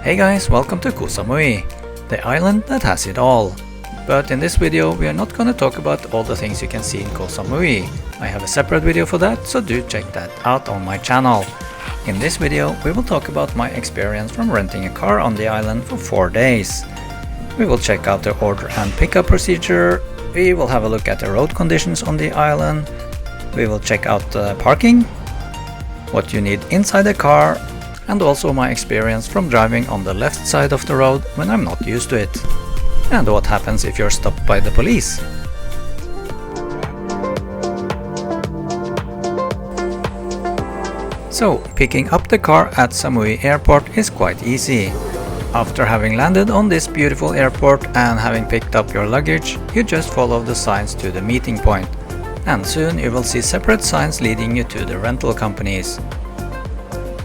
Hey guys, welcome to Koh Samui, the island that has it all. But in this video we are not gonna talk about all the things you can see in Koh Samui. I have a separate video for that, so do check that out on my channel. In this video we will talk about my experience from renting a car on the island for 4 days. We will check out the order and pickup procedure, we will have a look at the road conditions on the island, we will check out the parking, what you need inside the car, and also my experience from driving on the left side of the road when I'm not used to it. And what happens if you're stopped by the police. So, picking up the car at Samui Airport is quite easy. After having landed on this beautiful airport and having picked up your luggage, you just follow the signs to the meeting point. And soon you will see separate signs leading you to the rental companies.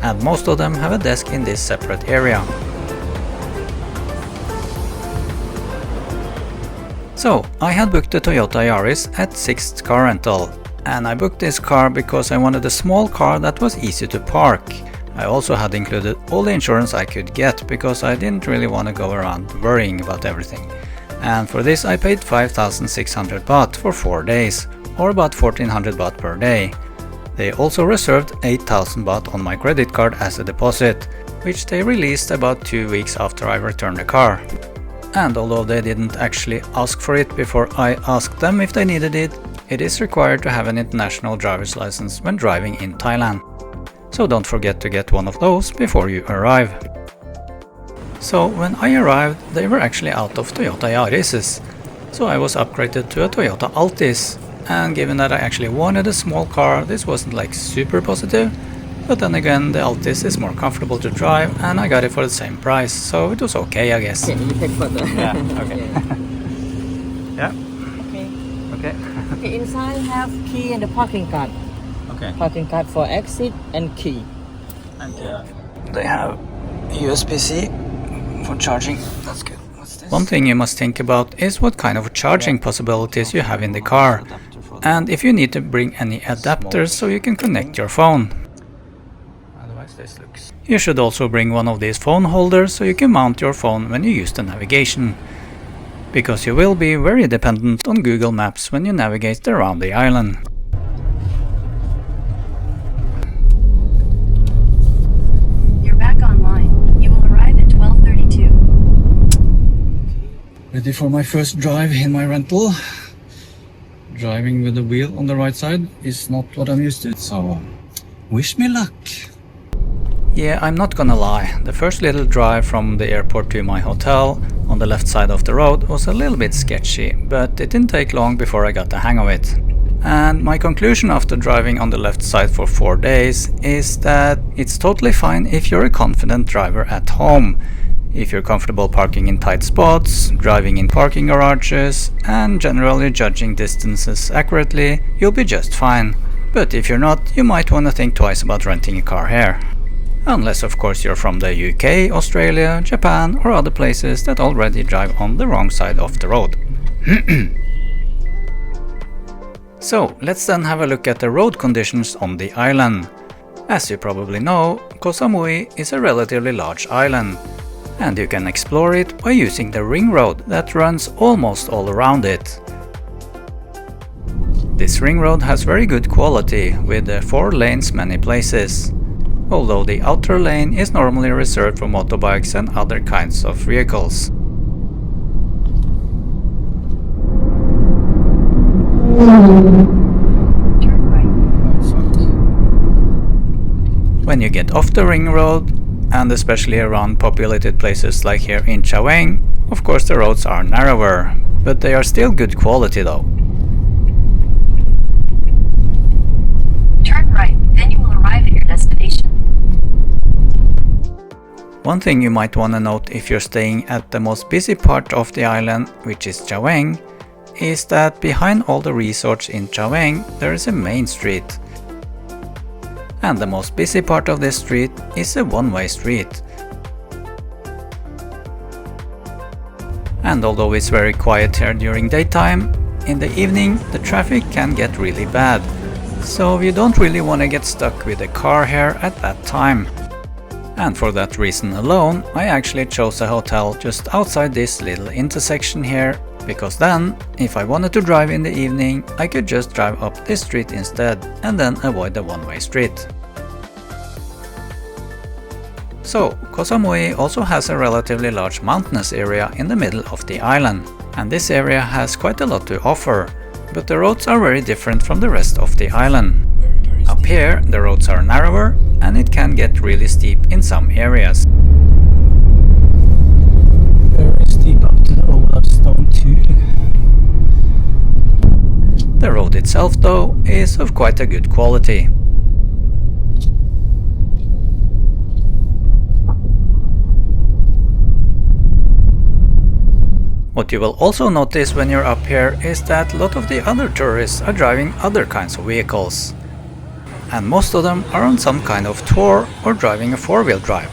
And most of them have a desk in this separate area. So, I had booked a Toyota Yaris at 6th Car Rental, and I booked this car because I wanted a small car that was easy to park. I also had included all the insurance I could get because I didn't really want to go around worrying about everything. And for this I paid 5,600 baht for 4 days, or about 1,400 baht per day. They also reserved 8,000 baht on my credit card as a deposit, which they released about 2 weeks after I returned the car. And although they didn't actually ask for it before I asked them if they needed it, it is required to have an international driver's license when driving in Thailand. So don't forget to get one of those before you arrive. So when I arrived, they were actually out of Toyota Yarises, so I was upgraded to a Toyota Altis. And given that I actually wanted a small car, this wasn't like super positive, but then again the Altis is more comfortable to drive and I got it for the same price, so it was okay, I guess. Okay, you take photo. Yeah, okay. Yeah. Okay. Okay. Okay, inside have key and the parking card. Okay. Parking card for exit and key. And they have USB-C for charging. That's good. What's this? One thing you must think about is what kind of charging possibilities you have in the car. And if you need to bring any adapters so you can connect your phone. Otherwise this looks... You should also bring one of these phone holders so you can mount your phone when you use the navigation. Because you will be very dependent on Google Maps when you navigate around the island. You're back online. You will arrive at 12:32. Ready for my first drive in my rental. Driving with the wheel on the right side is not what I'm used to, so wish me luck. Yeah, I'm not gonna lie, the first little drive from the airport to my hotel on the left side of the road was a little bit sketchy, but it didn't take long before I got the hang of it. And my conclusion after driving on the left side for 4 days is that it's totally fine if you're a confident driver at home. If you're comfortable parking in tight spots, driving in parking garages, and generally judging distances accurately, you'll be just fine. But if you're not, you might want to think twice about renting a car here. Unless of course you're from the UK, Australia, Japan, or other places that already drive on the wrong side of the road. So, let's then have a look at the road conditions on the island. As you probably know, Koh Samui is a relatively large island. And you can explore it by using the ring road that runs almost all around it. This ring road has very good quality with 4 lanes many places, although the outer lane is normally reserved for motorbikes and other kinds of vehicles. Turn right. When you get off the ring road, and especially around populated places like here in Chaweng, of course the roads are narrower, but they are still good quality though. Turn right, then you will arrive at your destination. One thing you might want to note if you're staying at the most busy part of the island, which is Chaweng, is that behind all the resorts in Chaweng there is a main street. And the most busy part of this street is a one-way street. And although it's very quiet here during daytime, in the evening the traffic can get really bad. So you don't really want to get stuck with a car here at that time. And for that reason alone, I actually chose a hotel just outside this little intersection here, because then, if I wanted to drive in the evening, I could just drive up this street instead and then avoid the one-way street. So, Koh Samui also has a relatively large mountainous area in the middle of the island, and this area has quite a lot to offer, but the roads are very different from the rest of the island. Up here, the roads are narrower, and it can get really steep in some areas. Very steep up to the old stone too. The road itself, though, is of quite a good quality. What you will also notice when you're up here is that a lot of the other tourists are driving other kinds of vehicles. And most of them are on some kind of tour or driving a four-wheel drive.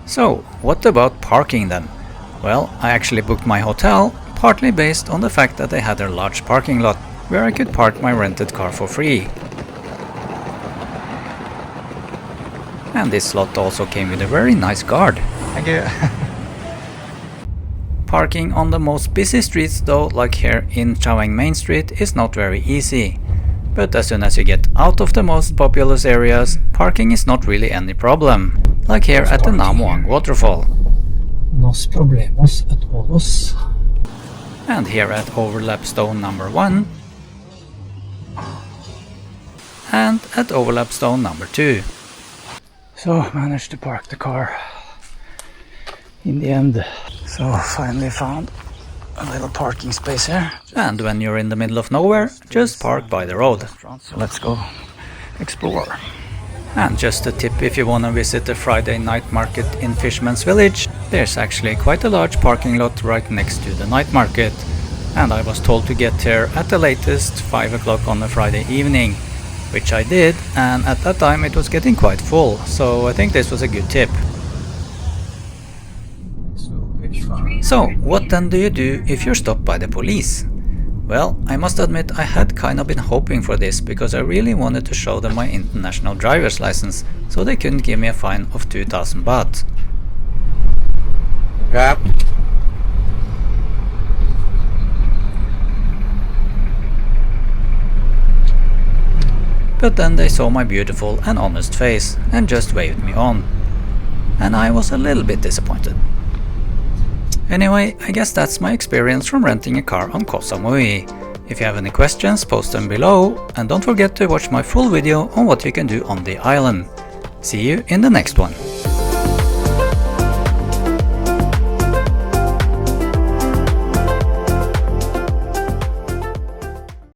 So, what about parking then? Well, I actually booked my hotel partly based on the fact that they had a large parking lot where I could park my rented car for free. And this slot also came with a very nice guard. Thank you. Parking on the most busy streets though, like here in Chaweng Main Street, is not very easy. But as soon as you get out of the most populous areas, parking is not really any problem, like here at the Nam Muang waterfall. Nos problemos a todos. And here at overlap stone number 1. And at overlap stone number 2. So managed to park the car in the end. So finally found a little parking space here. And when you're in the middle of nowhere, just park by the road. So let's go explore. And just a tip, if you want to visit the Friday night market in Fisherman's Village, there's actually quite a large parking lot right next to the night market. And I was told to get here at the latest 5 o'clock on a Friday evening, which I did, and at that time it was getting quite full, so I think this was a good tip. So, what then do you do if you're stopped by the police? Well, I must admit I had kind of been hoping for this because I really wanted to show them my international driver's license, so they couldn't give me a fine of 2,000 baht. Yep. But then they saw my beautiful and honest face and just waved me on. And I was a little bit disappointed. Anyway, I guess that's my experience from renting a car on Koh Samui. If you have any questions, post them below, and don't forget to watch my full video on what you can do on the island. See you in the next one.